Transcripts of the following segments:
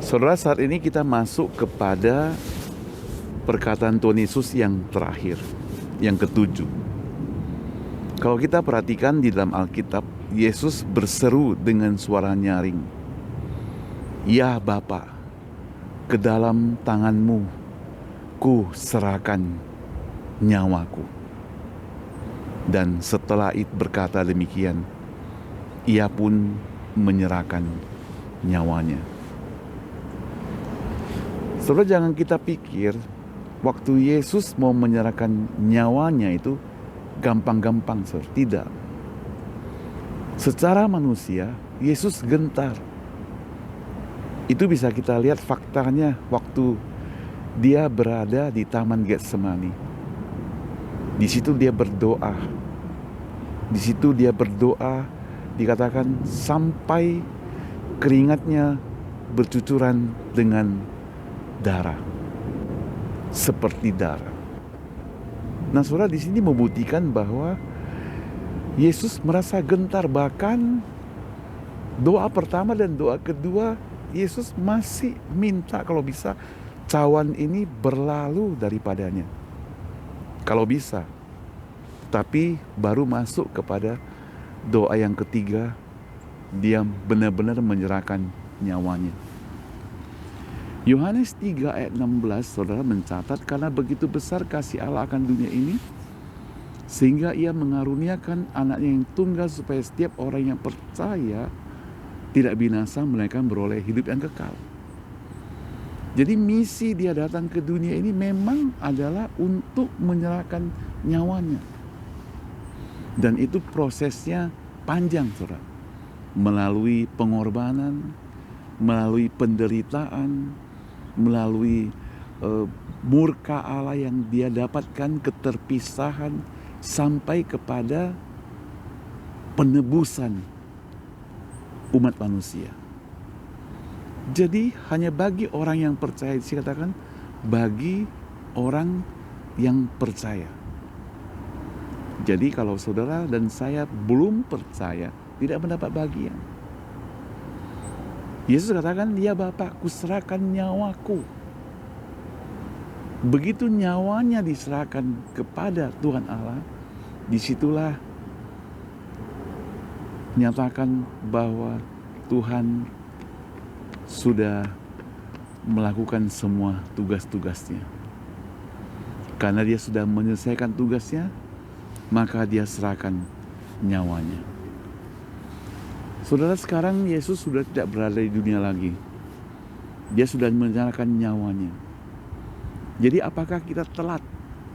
Saudara, saat ini kita masuk kepada perkataan Tuhan Yesus yang terakhir, yang ketujuh. Kalau kita perhatikan di dalam Alkitab, Yesus berseru dengan suara nyaring, "Ya Bapa, ke dalam tangan-Mu ku serahkan nyawaku." Dan setelah itu berkata demikian, Ia pun menyerahkan nyawanya. Saudara, jangan kita pikir waktu Yesus mau menyerahkan nyawanya itu gampang-gampang, saudara. Tidak. Secara manusia, Yesus gentar. Itu bisa kita lihat faktanya waktu dia berada di Taman Getsemani. Di situ dia berdoa. Di situ dia berdoa, dikatakan sampai keringatnya bercucuran dengan darah, seperti darah. Nah, saudara, di sini membuktikan bahwa Yesus merasa gentar. Bahkan doa pertama dan doa kedua, Yesus masih minta kalau bisa cawan ini berlalu daripadanya, kalau bisa. Tapi baru masuk kepada doa yang ketiga, dia benar-benar menyerahkan nyawanya. Yohanes 3 ayat 16, saudara, mencatat, karena begitu besar kasih Allah akan dunia ini, sehingga Ia mengaruniakan anaknya yang tunggal, supaya setiap orang yang percaya tidak binasa, melainkan beroleh hidup yang kekal. Jadi misi dia datang ke dunia ini memang adalah untuk menyerahkan nyawanya. Dan itu prosesnya panjang, saudara. Melalui pengorbanan, melalui penderitaan, melalui murka Allah yang dia dapatkan, keterpisahan, sampai kepada penebusan umat manusia. Jadi hanya bagi orang yang percaya, dikatakan bagi orang yang percaya. Jadi kalau saudara dan saya belum percaya, tidak mendapat bagian. Yesus katakan, "Ya Bapa, kuserahkan nyawaku." Begitu nyawanya diserahkan kepada Tuhan Allah, disitulah nyatakan bahwa Tuhan sudah melakukan semua tugas-tugasnya. Karena dia sudah menyelesaikan tugasnya, maka dia serahkan nyawanya. Saudara, sekarang Yesus sudah tidak berada di dunia lagi. Dia sudah menyerahkan nyawanya. Jadi apakah kita telat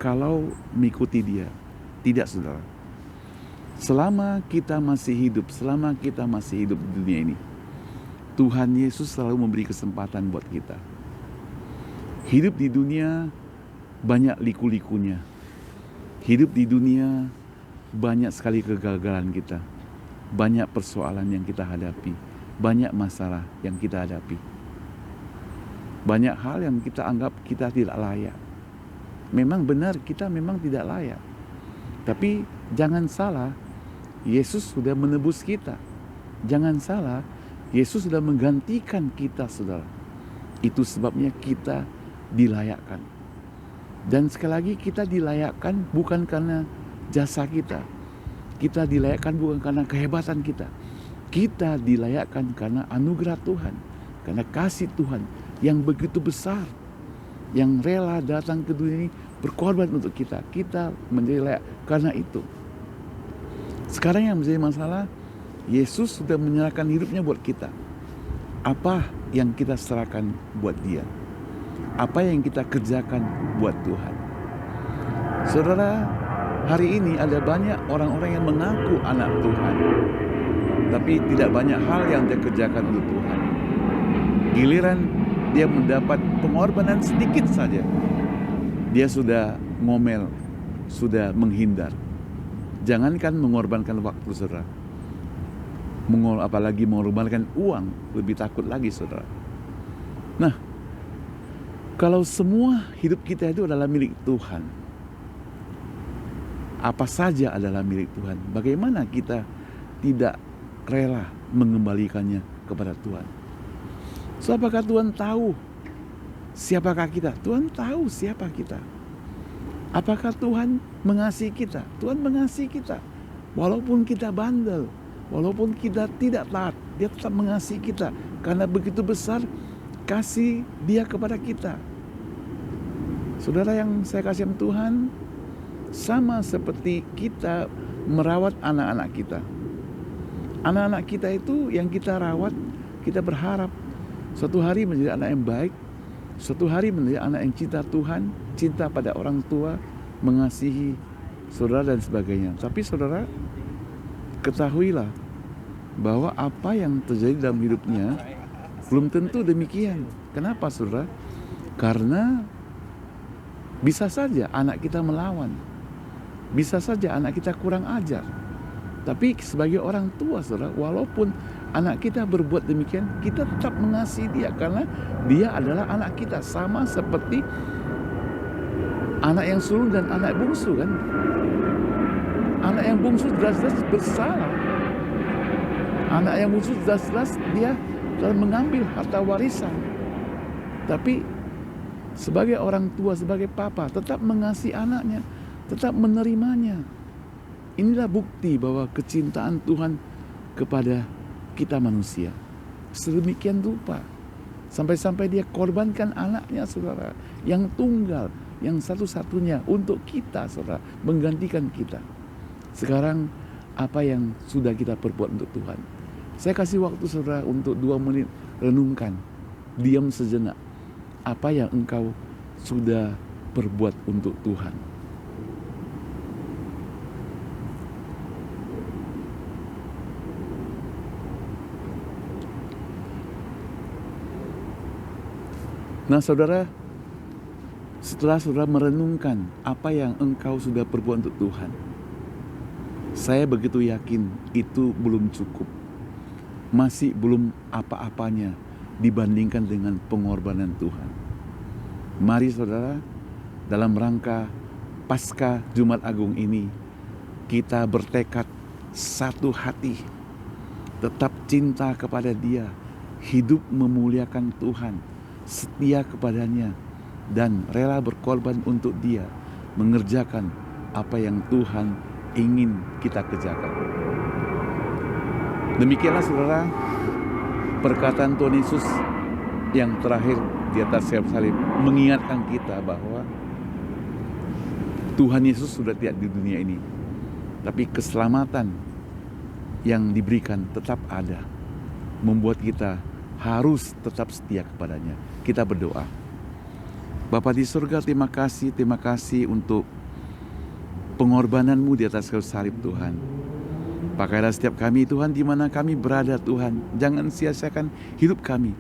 kalau mengikuti dia? Tidak, saudara. Selama kita masih hidup, selama kita masih hidup di dunia ini, Tuhan Yesus selalu memberi kesempatan buat kita. Hidup di dunia banyak liku-likunya. Hidup di dunia banyak sekali kegagalan kita. Banyak persoalan yang kita hadapi. Banyak masalah yang kita hadapi. Banyak hal yang kita anggap kita tidak layak. Memang benar, kita memang tidak layak. Tapi jangan salah, Yesus sudah menebus kita. Jangan salah, Yesus sudah menggantikan kita, saudara. Itu sebabnya kita dilayakkan. Dan sekali lagi, kita dilayakkan bukan karena jasa kita. Kita dilayakkan bukan karena kehebatan kita. Kita dilayakkan karena anugerah Tuhan. Karena kasih Tuhan yang begitu besar. Yang rela datang ke dunia ini berkorban untuk kita. Kita menjadi layak karena itu. Sekarang yang menjadi masalah, Yesus sudah menyerahkan hidupnya buat kita. Apa yang kita serahkan buat dia? Apa yang kita kerjakan buat Tuhan? Saudara, hari ini ada banyak orang-orang yang mengaku anak Tuhan, tapi tidak banyak hal yang dia kerjakan untuk Tuhan. Giliran dia mendapat pengorbanan sedikit saja, dia sudah ngomel, sudah menghindar. Jangankan mengorbankan waktu, saudara, apalagi mengorbankan uang, lebih takut lagi, saudara. Nah, kalau semua hidup kita itu adalah milik Tuhan, apa saja adalah milik Tuhan, bagaimana kita tidak rela mengembalikannya kepada Tuhan? So, apakah Tuhan tahu siapakah kita? Tuhan tahu siapa kita. Apakah Tuhan mengasihi kita? Tuhan mengasihi kita. Walaupun kita bandel, walaupun kita tidak taat, Dia tetap mengasihi kita. Karena begitu besar kasih Dia kepada kita. Saudara yang saya kasih Tuhan, sama seperti kita merawat anak-anak kita. Anak-anak kita itu yang kita rawat, kita berharap suatu hari menjadi anak yang baik, suatu hari menjadi anak yang cinta Tuhan, cinta pada orang tua, mengasihi saudara dan sebagainya. Tapi saudara, ketahuilah bahwa apa yang terjadi dalam hidupnya belum tentu demikian. Kenapa saudara? Karena bisa saja anak kita melawan, bisa saja anak kita kurang ajar. Tapi sebagai orang tua saudara, walaupun anak kita berbuat demikian, kita tetap mengasihi dia karena dia adalah anak kita, sama seperti anak yang sulung dan anak bungsu kan. Anak yang bungsu jelas-jelas bersalah. Anak yang bungsu jelas-jelas dia telah mengambil harta warisan. Tapi sebagai orang tua, sebagai papa, tetap mengasihi anaknya, tetap menerimanya. Inilah bukti bahwa kecintaan Tuhan kepada kita manusia sedemikian rupa, sampai-sampai Dia korbankan anaknya saudara, yang tunggal, yang satu-satunya untuk kita saudara, menggantikan kita. Sekarang apa yang sudah kita perbuat untuk Tuhan? Saya kasih waktu saudara untuk 2 menit renungkan, diam sejenak. Apa yang engkau sudah perbuat untuk Tuhan? Nah saudara, setelah saudara merenungkan apa yang engkau sudah perbuat untuk Tuhan, saya begitu yakin itu belum cukup. Masih belum apa-apanya dibandingkan dengan pengorbanan Tuhan. Mari saudara, dalam rangka Paskah Jumat Agung ini, kita bertekad satu hati, tetap cinta kepada Dia, hidup memuliakan Tuhan, setia kepadanya, dan rela berkorban untuk Dia, mengerjakan apa yang Tuhan ingin kita kerjakan. Demikianlah saudara, perkataan Tuhan Yesus yang terakhir di atas kayu salib mengingatkan kita bahwa Tuhan Yesus sudah tidak di dunia ini, tapi keselamatan yang diberikan tetap ada, membuat kita harus tetap setia kepadanya. Kita berdoa. Bapa di surga, terima kasih untuk pengorbanan-Mu di atas kayu salib Tuhan. Pakailah setiap kami Tuhan di mana kami berada Tuhan. Jangan sia-siakan hidup kami.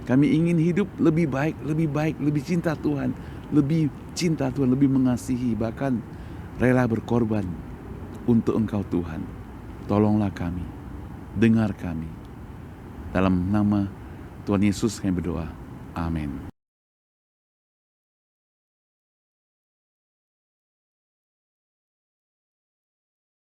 Kami ingin hidup lebih baik, lebih cinta Tuhan, lebih mengasihi, bahkan rela berkorban untuk Engkau Tuhan. Tolonglah kami, dengar kami. Dalam nama Tuhan Yesus kami berdoa. Amin.